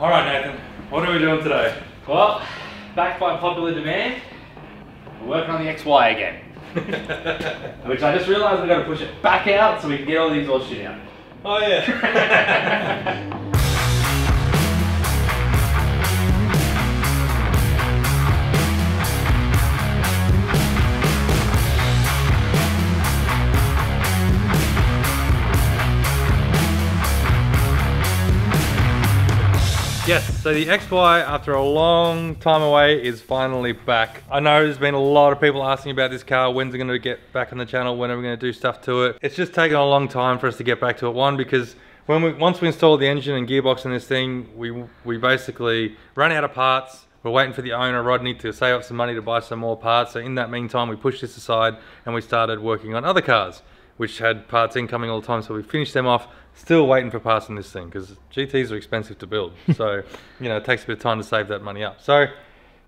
Alright Nathan, what are we doing today? Well, backed by popular demand, we're working on the XY again. Which I just realised we've got to push it back out so we can get all the exhaust shit out. Oh yeah. Yes, so the XY, after a long time away, is finally back. I know there's been a lot of people asking about this car. When's it going to get back on the channel? When are we going to do stuff to it? It's just taken a long time for us to get back to it. One, because once we installed the engine and gearbox in this thing, we basically ran out of parts. We're waiting for the owner, Rodney, to save up some money to buy some more parts. So in that meantime, we pushed this aside and we started working on other cars, which had parts incoming all the time. So we finished them off, still waiting for parts in this thing, because GTs are expensive to build. So, you know, it takes a bit of time to save that money up. So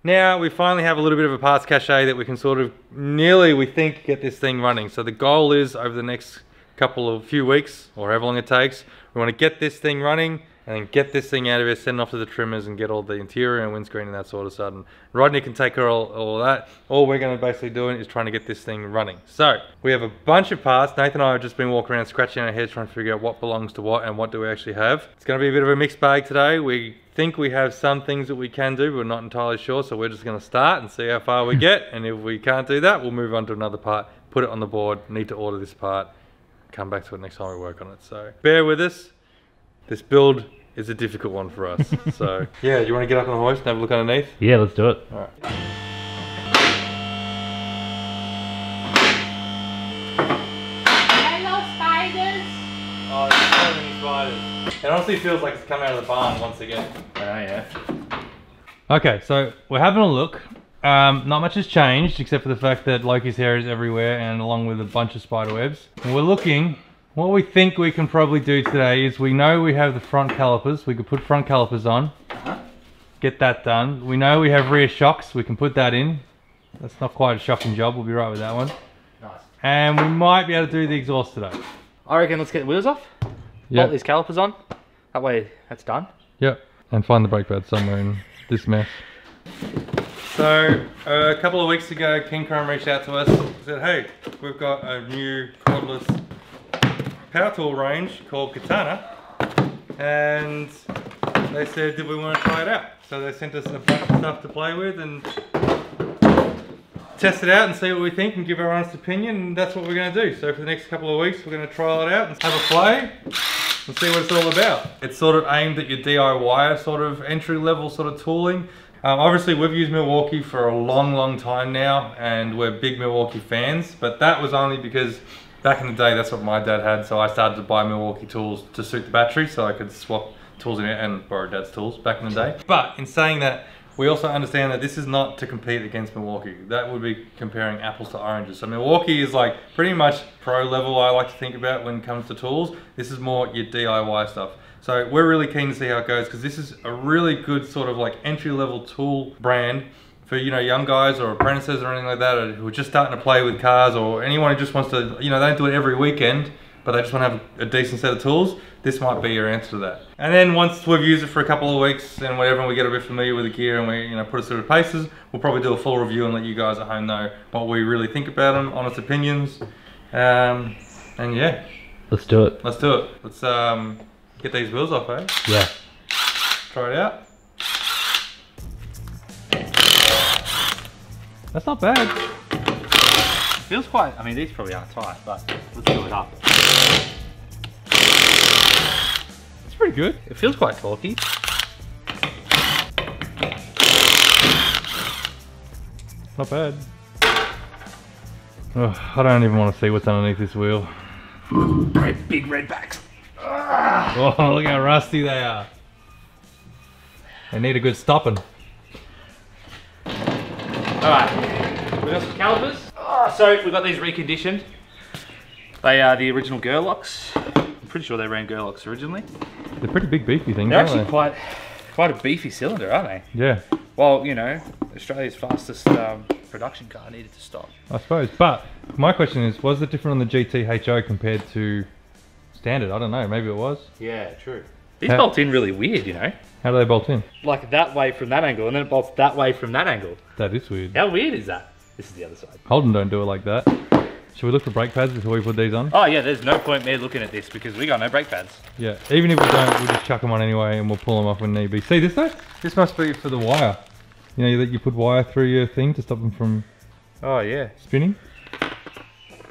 now we finally have a little bit of a parts cache that we can sort of nearly, we think, get this thing running. So the goal is over the next few weeks, or however long it takes, we want to get this thing running and then get this thing out of here, send it off to the trimmers and get all the interior and windscreen and that sort of stuff. And Rodney can take care of all that. All we're going to basically doing is trying to get this thing running. So we have a bunch of parts. Nathan and I have just been walking around scratching our heads trying to figure out what belongs to what and what do we actually have. It's going to be a bit of a mixed bag today. We think we have some things that we can do, but we're not entirely sure. So we're just going to start and see how far we get. And if we can't do that, we'll move on to another part, put it on the board, need to order this part, come back to it next time we work on it. So bear with us. This build is a difficult one for us. So yeah, do you want to get up on the hoist and have a look underneath? Yeah, let's do it. All right. Hello, spiders. Oh, there's so many spiders. It honestly feels like it's come out of the barn once again. Oh yeah. Okay, so we're having a look. Not much has changed except for the fact that Loki's hair is everywhere and along with a bunch of spider webs. And we're looking. What we think we can probably do today is we know we have the front calipers. We could put front calipers on. Get that done. We know we have rear shocks. We can put that in. That's not quite a shocking job. We'll be right with that one. Nice. And we might be able to do the exhaust today. I reckon let's get the wheels off. Bolt these calipers on. That way that's done. Yep. And find the brake pad somewhere in this mess. So a couple of weeks ago, King Chrome reached out to us and said, hey, we've got a new cordless power tool range called Katana, and they said, did we want to try it out? So they sent us a bunch of stuff to play with and test it out and see what we think and give our honest opinion, and that's what we're going to do. So for the next couple of weeks, we're going to trial it out and have a play and see what it's all about. It's sort of aimed at your DIY sort of entry level sort of tooling. Obviously we've used Milwaukee for a long time now and we're big Milwaukee fans, but that was only because back in the day, that's what my dad had, so I started to buy Milwaukee tools to suit the battery so I could swap tools in it and borrow dad's tools back in the day. But in saying that, we also understand that this is not to compete against Milwaukee. That would be comparing apples to oranges. So Milwaukee is like pretty much pro level, I like to think about when it comes to tools. This is more your DIY stuff. So we're really keen to see how it goes because this is a really good sort of like entry level tool brand for, you know, young guys or apprentices or anything like that, or who are just starting to play with cars, or anyone who just wants to, you know, they don't do it every weekend, but they just want to have a decent set of tools. This might be your answer to that. And then once we've used it for a couple of weeks and whatever, and we get a bit familiar with the gear and we, you know, put it through the paces, we'll probably do a full review and let you guys at home know what we really think about them, honest opinions. And yeah. Let's do it. Let's do it. Let's get these wheels off, eh? Yeah. Try it out. That's not bad. Feels quite, I mean these probably aren't tight, but let's do it up. It's pretty good. It feels quite torquey. Not bad. Oh, I don't even want to see what's underneath this wheel. Great big red backs. Oh, look how rusty they are. They need a good stopping. Alright, we've got some calipers. So we've got these reconditioned. They are the original Gerlocks. I'm pretty sure they ran Gerlocks originally. They're pretty big beefy things, They're aren't actually they? quite a beefy cylinder, aren't they? Yeah. Well, you know, Australia's fastest production car needed to stop. I suppose, but my question is, was it different on the GT HO compared to standard? I don't know, maybe it was. Yeah, true. These bolt in really weird, you know? How do they bolt in? Like that way from that angle, and then it bolts that way from that angle. That is weird. How weird is that? This is the other side. Holden don't do it like that. Should we look for brake pads before we put these on? Oh yeah, there's no point me looking at this because we got no brake pads. Yeah, even if we don't, we'll just chuck them on anyway and we'll pull them off when need be. See this though? This must be for the wire. You know that you put wire through your thing to stop them from spinning?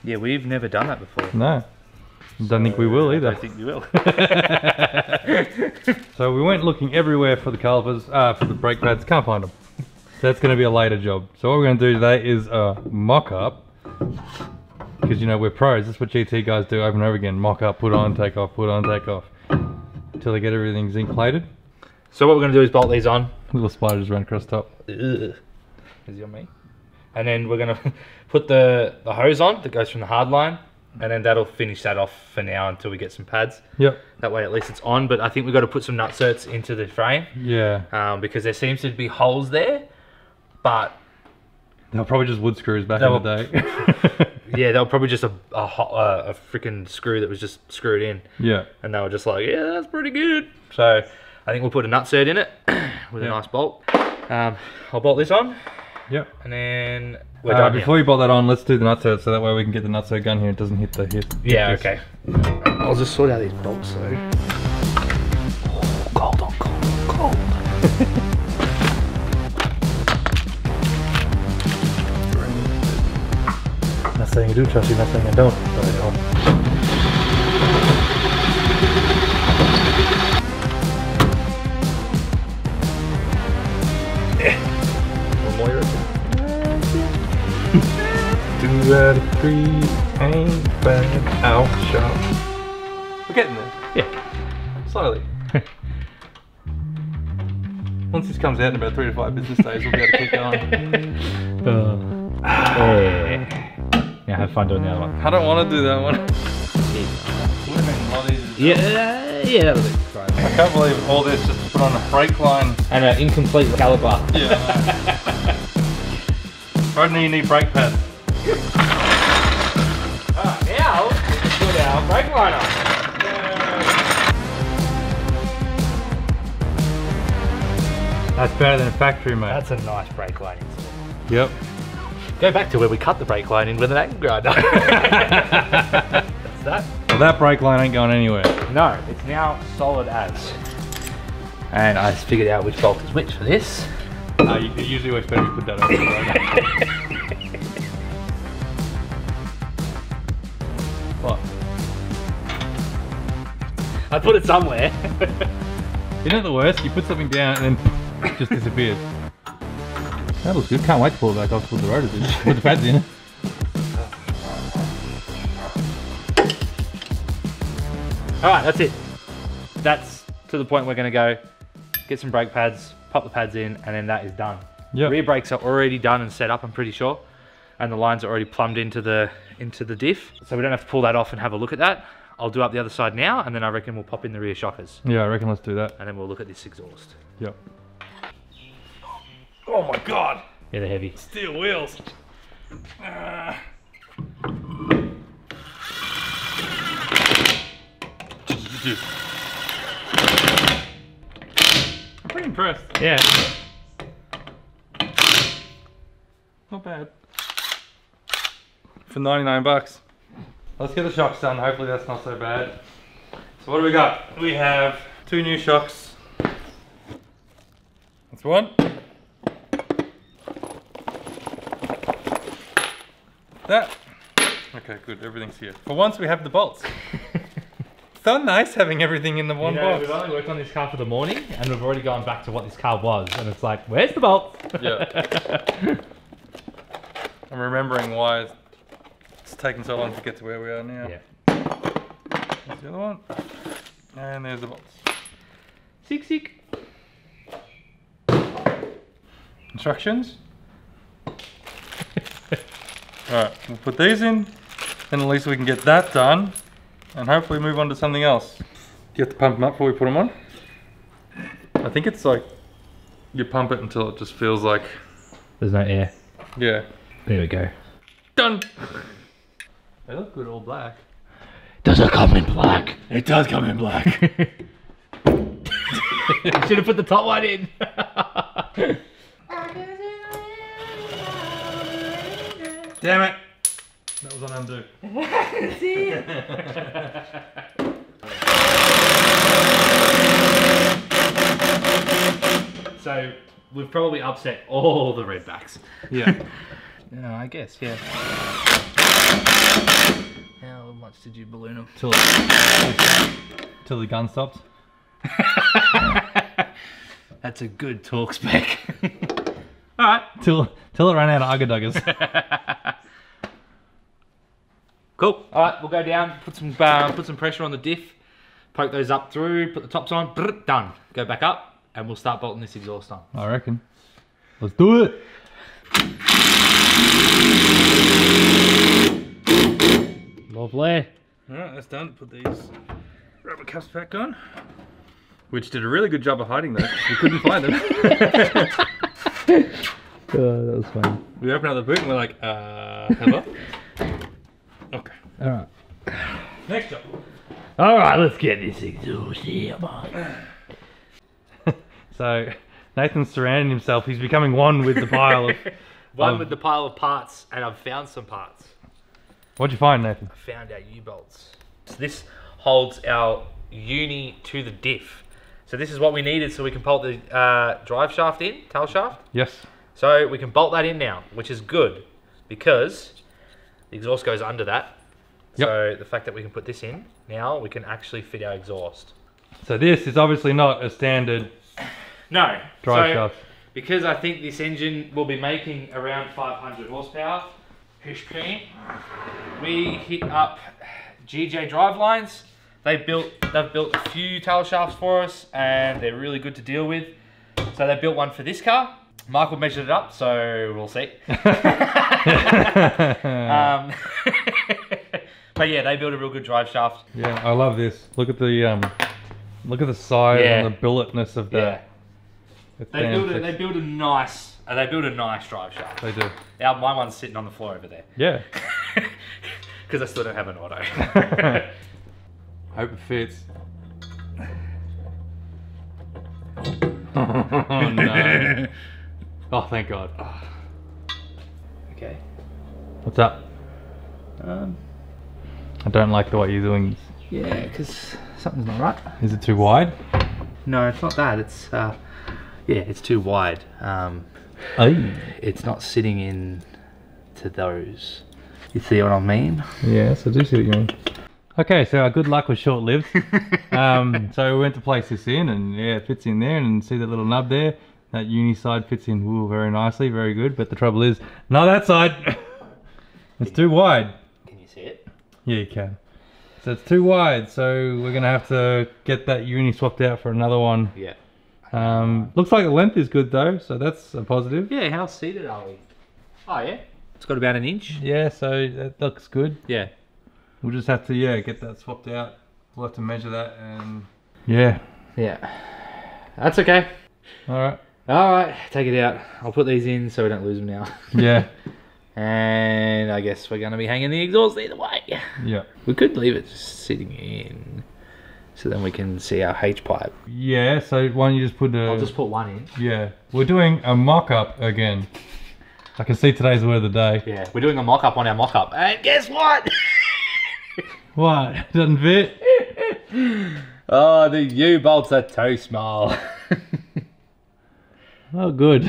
Yeah, we've never done that before. No. Don't think we will either. I don't think we will. So we went looking everywhere for the calipers, for the brake pads, can't find them. So that's going to be a later job. So what we're going to do today is a mock-up. Because you know, we're pros, that's what GT guys do over and over again. Mock up, put on, take off, put on, take off. Until they get everything zinc plated. So what we're going to do is bolt these on. Little spider just ran across the top. Ugh. Is he on me? And then we're going to put the hose on that goes from the hard line. And then that'll finish that off for now until we get some pads. Yep. That way at least it's on, but I think we've got to put some nutserts into the frame. Yeah. Because there seems to be holes there, but... They're probably just wood screws back in the day. Yeah, they were probably just a freaking screw that was just screwed in. Yeah. And they were just like, yeah, that's pretty good. So I think we'll put a nutsert in it with a nice bolt. I'll bolt this on. Yep. And then we're done. Before you bolt that on, let's do the nutsert so that way we can get the nutsert gun here. It doesn't hit the hip. Yeah, okay. I'll just sort out these bolts though. Oh, cold on cold on cold. Not saying you do trust you, not saying I don't. But I don't. One more, you reckon? 2 out of 3 ain't bad. Out shop. We're getting there. Yeah. Slowly. Once this comes out in about 3 to 5 business days, we'll be able to keep going. Yeah, have fun doing the other one. I don't want to do that one. Yeah. Would have been a lot easier. Yeah, that would be great. I can't believe all this just to put on a brake line. And an incomplete caliper. Yeah. Right now you need brake pads. Now, let's put our brake line on. That's better than a factory, mate. That's a nice brake line install. Yep. Go back to where we cut the brake line in with an angle grinder. That's that. Well, that brake line ain't going anywhere. No, it's now solid as. And I figured out which bolt is which for this. You usually always better put that over the road. What? I put it somewhere. You know the worst? You put something down and then it just disappears. That looks good. Can't wait to pull it back off, put the rotors in. Put the pads in. Alright, that's it. That's to the point we're going to go get some brake pads, pop the pads in, and then that is done. Yep. Rear brakes are already done and set up, I'm pretty sure. And the lines are already plumbed into the diff. So we don't have to pull that off and have a look at that. I'll do up the other side now, and then I reckon we'll pop in the rear shockers. Yeah, I reckon let's do that. And then we'll look at this exhaust. Yep. Oh my god! Yeah, they're heavy. Steel wheels. I'm pretty impressed. Yeah. Not bad. For 99 bucks. Let's get the shocks done. Hopefully that's not so bad. So what do we got? We have 2 new shocks. That's one. That. Okay, good. Everything's here. For once we have the bolts. So nice having everything in the one box. We've only worked on this car for the morning, and we've already gone back to what this car was, and it's like, where's the bolts? Yeah. I'm remembering why it's taken so long to get to where we are now. Yeah. There's the other one. And there's the bolts. Sick. Instructions. Alright, we'll put these in, then at least we can get that done, and hopefully move on to something else. Do you have to pump them up before we put them on? I think it's like, you pump it until it just feels like... There's no air. Yeah. There we go. Done! They look good all black. Does it come in black? It does come in black. I should have put the top one in. Damn it! That was on undo. So we've probably upset all the redbacks. Yeah. No, I guess, yeah. How much did you balloon them? Till the gun stops. That's a good torque spec. Alright. Till it ran out of ugga-duggers. Cool. Alright, we'll go down, put some pressure on the diff, poke those up through, put the tops on, brrr, done. Go back up, and we'll start bolting this exhaust on. I reckon. Let's do it. Lovely. Alright, that's done. Put these rubber cups back on. Which did a really good job of hiding those. We couldn't find them. Oh, that was funny. We open up the boot and we're like, hello? Okay. Alright. Next job. Alright, let's get this exhaust here, man. So, Nathan's surrounding himself. He's becoming one with the pile of... With the pile of parts, and I've found some parts. What'd you find, Nathan? I found our U-bolts. So this holds our uni to the diff. So this is what we needed so we can bolt the drive shaft in, tail shaft. Yes. So we can bolt that in now, which is good because the exhaust goes under that. Yep. So the fact that we can put this in, now we can actually fit our exhaust. So this is obviously not a standard No. drive shaft. Because I think this engine will be making around 500 horsepower, we hit up GJ Drivelines. They've built a few tail shafts for us and they're really good to deal with. So they built one for this car. Michael measured it up, so we'll see. But yeah, they built a real good drive shaft. Yeah, I love this. Look at the size and the billetness of that. Yeah. They build a nice drive shaft. They do. My one's sitting on the floor over there. Yeah. Because I still don't have an auto. Hope it fits. Oh no. Oh, thank God. Okay. What's up? I don't like the way you're doing this. Yeah, because something's not right. Is it too wide? No, it's not that. It's yeah, it's too wide. It's not sitting in to those. You see what I mean? Yes, I do see what you mean. Okay, so our good luck was short-lived. So we went to place this in and yeah, it fits in there and see that little nub there. That uni side fits in very nicely, very good. But the trouble is, not that side. It's too wide. Can you see it? Yeah, you can. So it's too wide, so we're gonna have to get that uni swapped out for another one. Yeah. Looks like the length is good though, so that's a positive. Yeah, how seated are we? Oh yeah. It's got about an inch. Yeah, so that looks good. Yeah. We'll just have to get that swapped out. We'll have to measure that and yeah. Yeah. That's okay. Alright. Alright, take it out. I'll put these in so we don't lose them now. Yeah. And I guess we're going to be hanging the exhaust either way. Yeah. We could leave it just sitting in so then we can see our H pipe. Yeah, so why don't you just put a... I'll just put one in. Yeah. We're doing a mock-up again. I can see today's word of the day. Yeah, we're doing a mock-up on our mock-up. And guess what? What? It doesn't fit? Oh, the U-bolts are too small. Oh, good.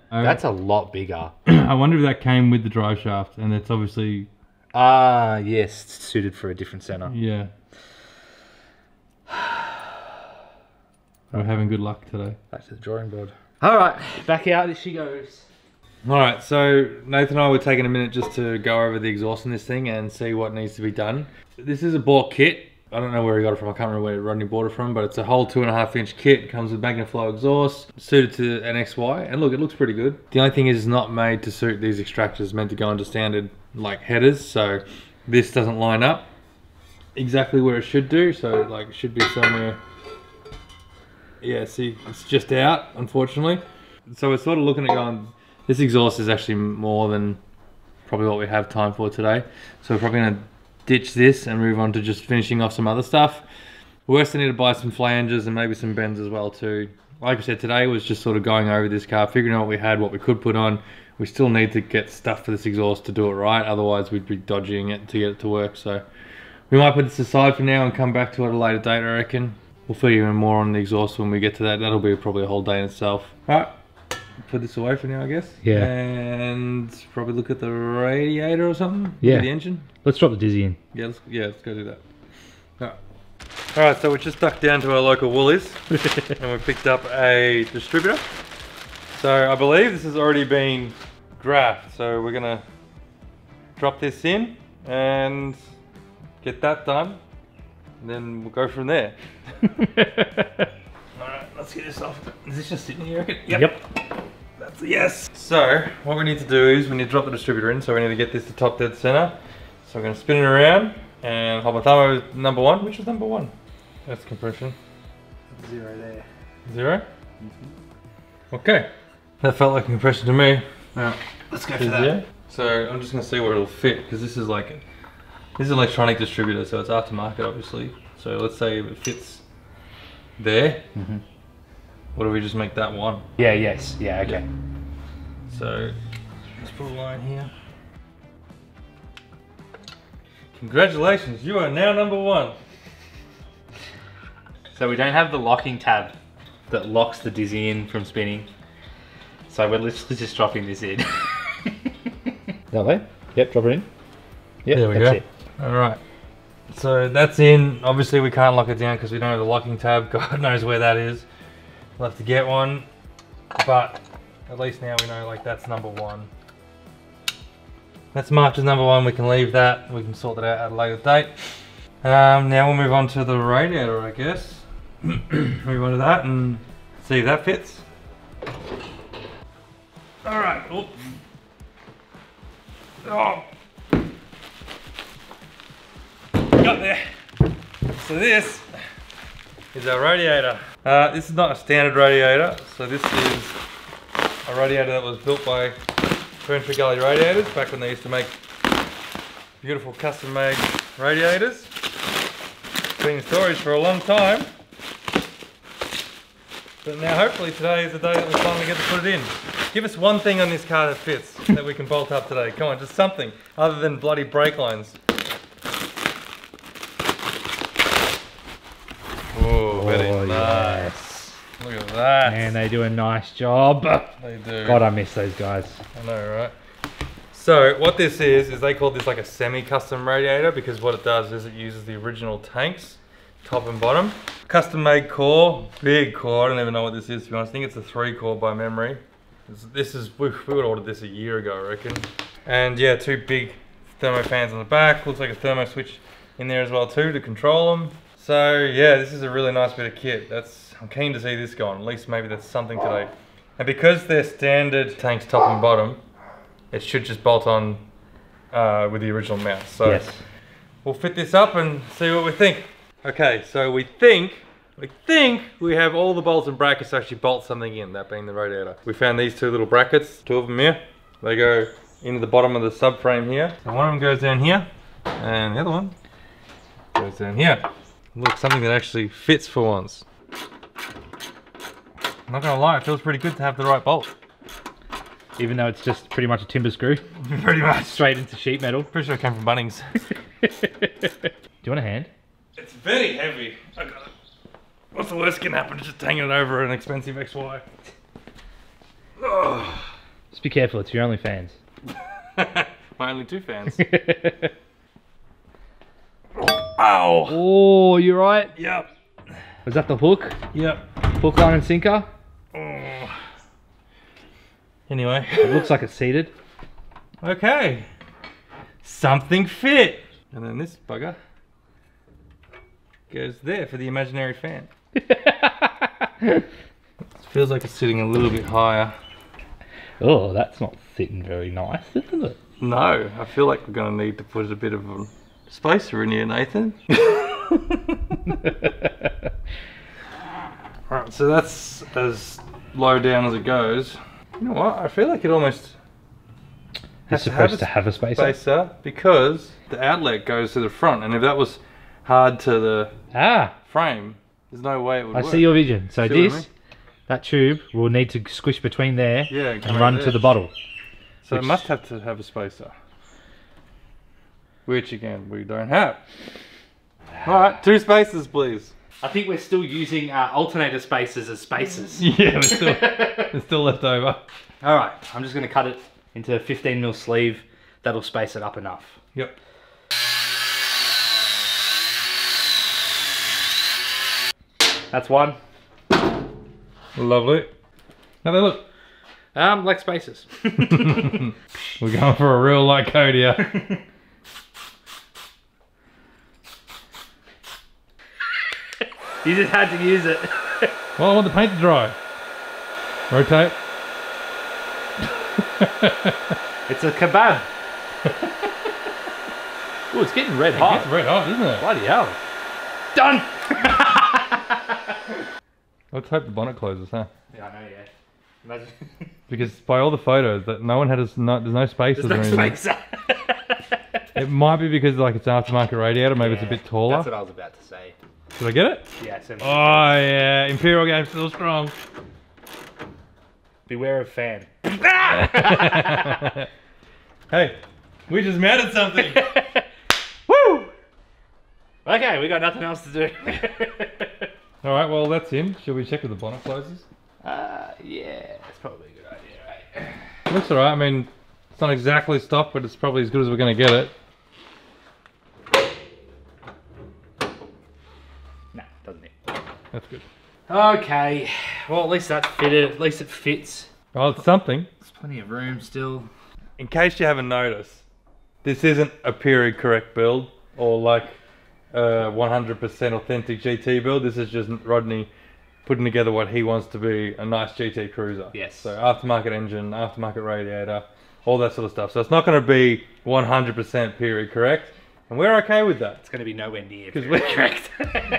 That's a lot bigger. I wonder if that came with the drive shaft, and it's obviously... Ah, yes, it's suited for a different center. Yeah. We're having good luck today. Back to the drawing board. Alright, back out as she goes. Alright, so Nathan and I were taking a minute just to go over the exhaust in this thing and see what needs to be done. This is a bought kit. I don't know where he got it from, I can't remember where Rodney bought it from, but it's a whole 2.5 inch kit. It comes with MagnaFlow exhaust, suited to an XY, and look, it looks pretty good. The only thing is it's not made to suit these extractors, it's meant to go into standard like headers, so this doesn't line up exactly where it should do, so like it should be somewhere. Yeah, see, it's just out, unfortunately. So we're sort of looking at going, this exhaust is actually more than probably what we have time for today, so we're probably going to ditch this and move on to just finishing off some other stuff. We also need to buy some flanges and maybe some bends as well too. Like I said, today was just sort of going over this car, figuring out what we had, what we could put on. We still need to get stuff for this exhaust to do it right, otherwise we'd be dodging it to get it to work. So we might put this aside for now and come back to it at a later date, I reckon. We'll fill you in more on the exhaust when we get to that. That'll be probably a whole day in itself. Alright, put this away for now, I guess. Yeah. And probably look at the radiator or something. Yeah. Look at the engine. Let's drop the Dizzy in. Yeah, let's go do that. Alright, so we just ducked down to our local Woolies and we picked up a distributor. So I believe this has already been graphed, so we're gonna drop this in and get that done, and then we'll go from there. Alright, let's get this off. Is this just sitting here, you reckon? Yep. That's a yes. So what we need to do is we need to drop the distributor in, so we need to get this to top dead center. So we're gonna spin it around and hold my thumb over number 1. Which was number 1? That's compression. 0 there. 0? Okay. That felt like compression to me. Alright, let's go for that. So I'm just gonna see where it'll fit, because this is like this is an electronic distributor, so it's aftermarket obviously. So let's say if it fits there, what if we just make that 1? Yeah, yes, yeah, okay. So let's put a line here. Congratulations, you are now number 1. So we don't have the locking tab that locks the Dizzy in from spinning. So we're literally just dropping this in. That way? Yep, drop it in. Yep, there we go. Alright. So that's in. Obviously we can't lock it down because we don't have the locking tab. God knows where that is. We'll have to get one. But at least now we know like that's number 1. That's marked as number 1. We can leave that. We can sort that out at a later date. Now we'll move on to the radiator, I guess. Move on to that and see if that fits. Alright. Oh. Got there. So this is our radiator. This is not a standard radiator. So this is a radiator that was built by Furniture Gully Radiators back when they used to make beautiful custom made radiators. Been in storage for a long time. But now hopefully today is the day that we finally get to put it in. Give us one thing on this car that fits, that we can bolt up today. Come on, just something other than bloody brake lines. Oh, very nice. Yes. Look at that. Man, they do a nice job. They do. God, I miss those guys. I know, right? So what this is they call this like a semi-custom radiator, because what it does is it uses the original tanks, top and bottom. Custom made core, big core. I don't even know what this is, to be honest. I think it's a 3-core by memory. This is, we would have ordered this a year ago, I reckon. And yeah, 2 big thermo fans on the back. Looks like a thermo switch in there as well too to control them. So yeah, this is a really nice bit of kit. I'm keen to see this go on. At least maybe that's something today. And because they're standard tanks top and bottom, it should just bolt on with the original mount. So yes. We'll fit this up and see what we think. Okay, so we think we have all the bolts and brackets to actually bolt something in, that being the radiator. We found these 2 little brackets, 2 of them here. They go into the bottom of the subframe here. So one of them goes down here, and the other one goes down here. Look, something that actually fits for once. I'm not gonna lie, it feels pretty good to have the right bolt. Even though it's just pretty much a timber screw. Pretty much. Straight into sheet metal. Pretty sure it came from Bunnings. Do you want a hand? It's very heavy. I got it. What's the worst can happen? Just hanging it over an expensive XY. Oh. Just be careful, it's your only fans. My only 2 fans. Ow! Oh, you right? Yep. Was that the hook? Yep. Hook, line and sinker? Oh. Anyway. It looks like it's seated. Okay. Something fit. And then this bugger goes there for the imaginary fan. It feels like it's sitting a little bit higher. Oh, that's not sitting very nice, isn't it? No, I feel like we're going to need to put a bit of a spacer in here, Nathan. Alright, so that's as low down as it goes. You know what? I feel like it almost It's supposed to have a spacer? Because the outlet goes to the front, and if that was hard to the Ah, frame, there's no way it would I work. see your vision. So See what I this, mean? that tube will need to squish between there Yeah, and come run out to there. the bottle. So which- it must have to have a spacer. Which again, we don't have. Alright, 2 spacers please. I think we're still using alternator spacers as spacers. Yeah, we're still left over. All right, I'm just going to cut it into a 15mm sleeve. That'll space it up enough. Yep. That's one. Lovely. Now they look. Like spacers. We're going for a real light coat here. You just had to use it. Well, I want the paint to dry. Rotate. It's a kebab. Oh, it's getting red hot. It's red hot, isn't it? Bloody hell. Done! Let's hope the bonnet closes, huh? Yeah, I know, yeah. Imagine. Because by all the photos, that no one had there's no spaces There's or no anything. spacer. It might be because like it's an aftermarket radiator, maybe it's a bit taller. That's what I was about to say. Did I get it? Yeah, it's Oh yeah, Imperial Game's still strong. Beware of fan. Hey, we just mounted something. Woo! Okay, we got nothing else to do. All right, well that's in. Should we check if the bonnet closes? Yeah, it's probably a good idea, right? Looks alright. I mean, it's not exactly stock, but it's probably as good as we're gonna get it. No, doesn't it? That's good. Okay, well at least that's fitted, at least it fits. Well, it's something. There's plenty of room still. In case you haven't noticed, this isn't a period correct build or like a 100% authentic GT build. This is just Rodney putting together what he wants to be a nice GT cruiser. Yes. So aftermarket engine, aftermarket radiator, all that sort of stuff. So it's not going to be 100% period correct, and we're okay with that It's going to be nowhere near because very we correct.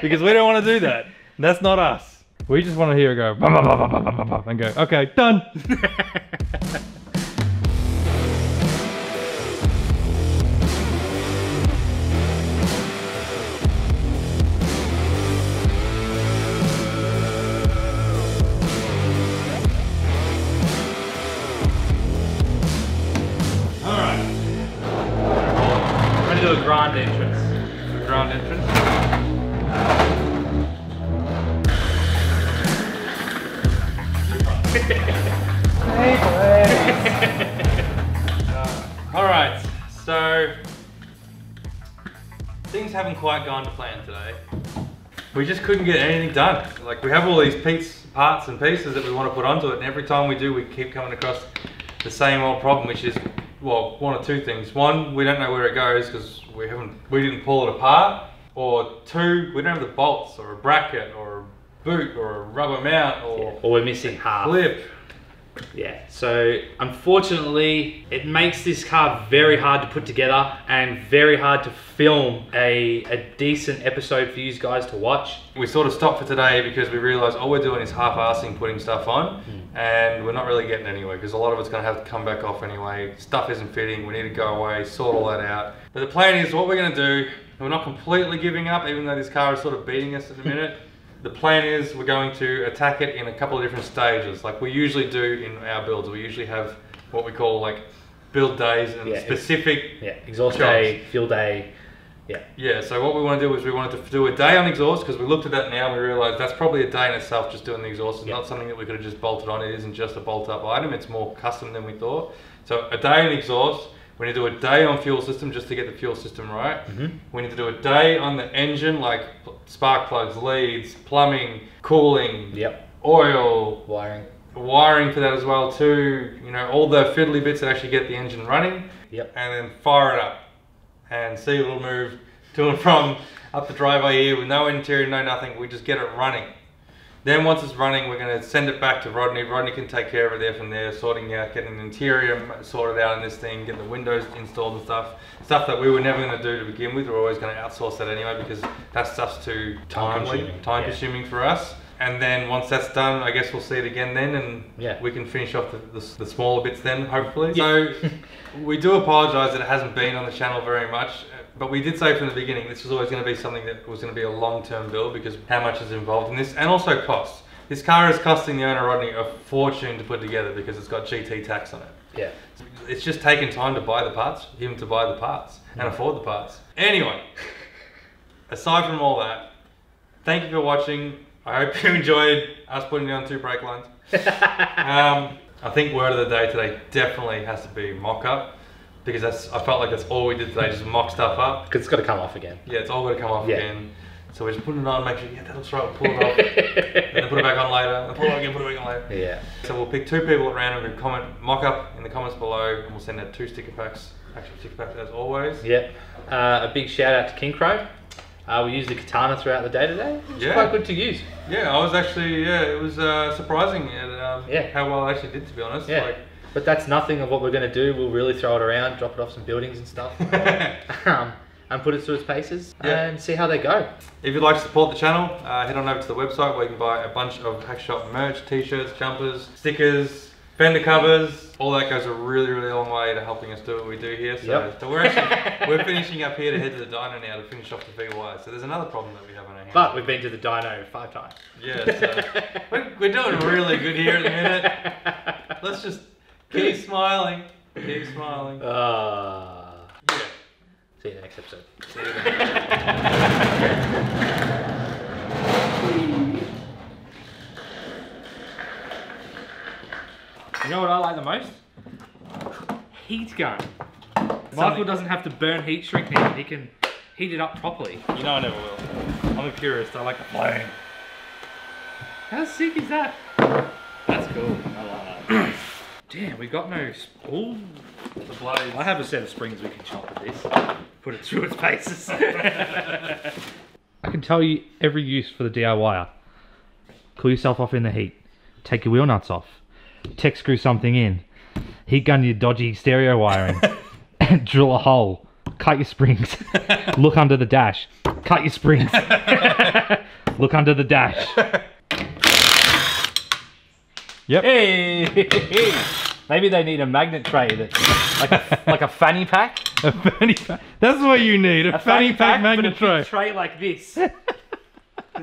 because we don't want to do that. That's not us. We just want to hear it go bum, bum, bum, bum, bum, bum, bum, and go okay, done. I'm going to do a grand entrance. Ground entrance. Alright, so things haven't quite gone to plan today. We just couldn't get anything done. Like we have all these parts and pieces that we want to put onto it, and every time we do we keep coming across the same old problem, which is, well, one of two things. One, we don't know where it goes because we didn't pull it apart, or two, we don't have the bolts or a bracket or a boot or a rubber mount or Or we're missing half. clip. Yeah, so unfortunately, it makes this car very hard to put together and very hard to film a decent episode for you guys to watch. We sort of stopped for today because we realised all we're doing is half-assing putting stuff on, and we're not really getting anywhere because a lot of it's going to have to come back off anyway. Stuff isn't fitting, we need to go away, sort all that out. But the plan is what we're going to do, and we're not completely giving up even though this car is sort of beating us at the minute. The plan is we're going to attack it in a couple of different stages like we usually do in our builds. We usually have what we call like build days and specific Exhaust jobs. day, fuel day. Yeah, so what we want to do is we wanted to do a day on exhaust because we looked at that now and we realised that's probably a day in itself just doing the exhaust. It's not something that we could have just bolted on. It isn't just a bolt up item, it's more custom than we thought. So a day on exhaust, we need to do a day on fuel system just to get the fuel system right. We need to do a day on the engine like spark plugs, leads, plumbing, cooling, oil, wiring for that as well too, you know, all the fiddly bits that actually get the engine running, and then fire it up and see it'll move to and from up the driveway here with no interior, no nothing. We just get it running. Then once it's running, we're going to send it back to Rodney. Rodney can take care of it there from there, sorting out, getting the interior sorted out in this thing, getting the windows installed and stuff that we were never going to do to begin with. We're always going to outsource that anyway because that stuff's too time consuming for us. And then once that's done, I guess we'll see it again then, and we can finish off the smaller bits then, hopefully. So we do apologise that it hasn't been on the channel very much. But we did say from the beginning, this was always going to be something that was going to be a long-term build because how much is involved in this, and also cost. This car is costing the owner, Rodney, a fortune to put together because it's got GT tax on it. Yeah. It's just taken time to buy the parts, him to buy the parts, and afford the parts. Anyway, aside from all that, thank you for watching. I hope you enjoyed us putting down 2 brake lines. I think word of the day today definitely has to be mock-up, because I felt like that's all we did today, just mock stuff up. Because it's got to come off again. Yeah, it's all got to come off again. So we're just putting it on, make sure, yeah, that looks right, we'll pull it off, and then put it back on later, and pull it again, put it back on later. Yeah. So we'll pick 2 people at random who comment mock-up in the comments below, and we'll send out 2 sticker packs, actual sticker packs as always. Yep. A big shout out to King Crow. We used the katana throughout the day today. It's quite good to use. Yeah, I was actually, it was surprising at how well I actually did, to be honest. Yeah. Like, but that's nothing of what we're going to do. We'll really throw it around, drop it off some buildings and stuff. And put it through its paces and see how they go. If you'd like to support the channel, head on over to the website where you can buy a bunch of Hackshop merch, t-shirts, jumpers, stickers, fender covers. All that goes a really, really long way to helping us do what we do here. So, so we're finishing up here to head to the dyno now to finish off the VY. So there's another problem that we have on our hands. But we've been to the dyno 5 times. Yeah, so we're doing really good here at the minute. Let's just keep smiling. Keep smiling. See you in the next episode. See you then. You know what I like the most? Heat gun. Michael doesn't have to burn heat shrink now. He can heat it up properly. You know I never will. I'm a purist. I like the flame. How sick is that? That's cool. I like that. Damn, we got no... Ooh. The blades. I have a set of springs we can chop with this. Put it through its paces. I can tell you every use for the DIYer. Cool yourself off in the heat. Take your wheel nuts off. Tech screw something in. Heat gun your dodgy stereo wiring. Drill a hole. Cut your springs. Look under the dash. Cut your springs. Look under the dash. Yep. Hey! Maybe they need a magnet tray that's like a fanny pack. A fanny pack. That's what you need. A fanny pack magnet tray. A tray like this. It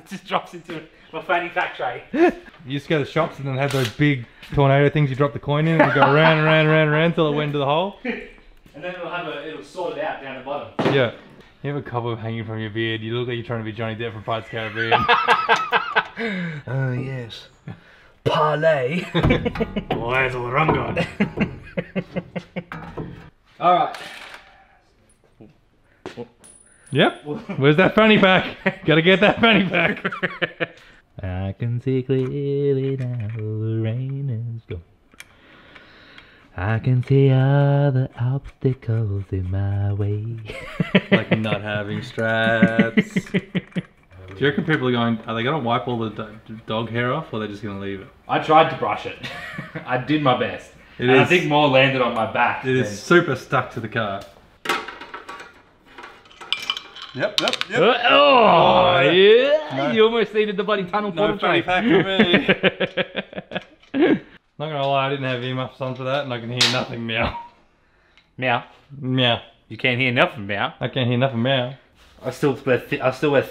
just drops into a fanny pack tray. You just go to the shops and then have those big tornado things you drop the coin in and you go around and around and around and around until it went into the hole. And then it'll sort it out down the bottom. Yeah. You have a cobweb hanging from your beard. You look like you're trying to be Johnny Depp from Pirates of the Caribbean. Oh yes. Parlay. Well, that's what I'm going. Alright. Yep. Where's that fanny pack? Gotta get that fanny pack. I can see clearly now the rain is gone. I can see all the obstacles in my way. Like not having straps. Do you reckon people are going, are they going to wipe all the dog hair off or are they just going to leave it? I tried to brush it. I did my best. I think more landed on my back. It is super stuck to the car. Yep. Oh, yeah. No. You almost needed the bloody tunnel portal tray. Pack for me. Not going to lie, I didn't have earmuffs on for that and I can hear nothing meow. Meow. Meow. You can't hear nothing meow. I can't hear nothing meow. I still wear thick. I still wear.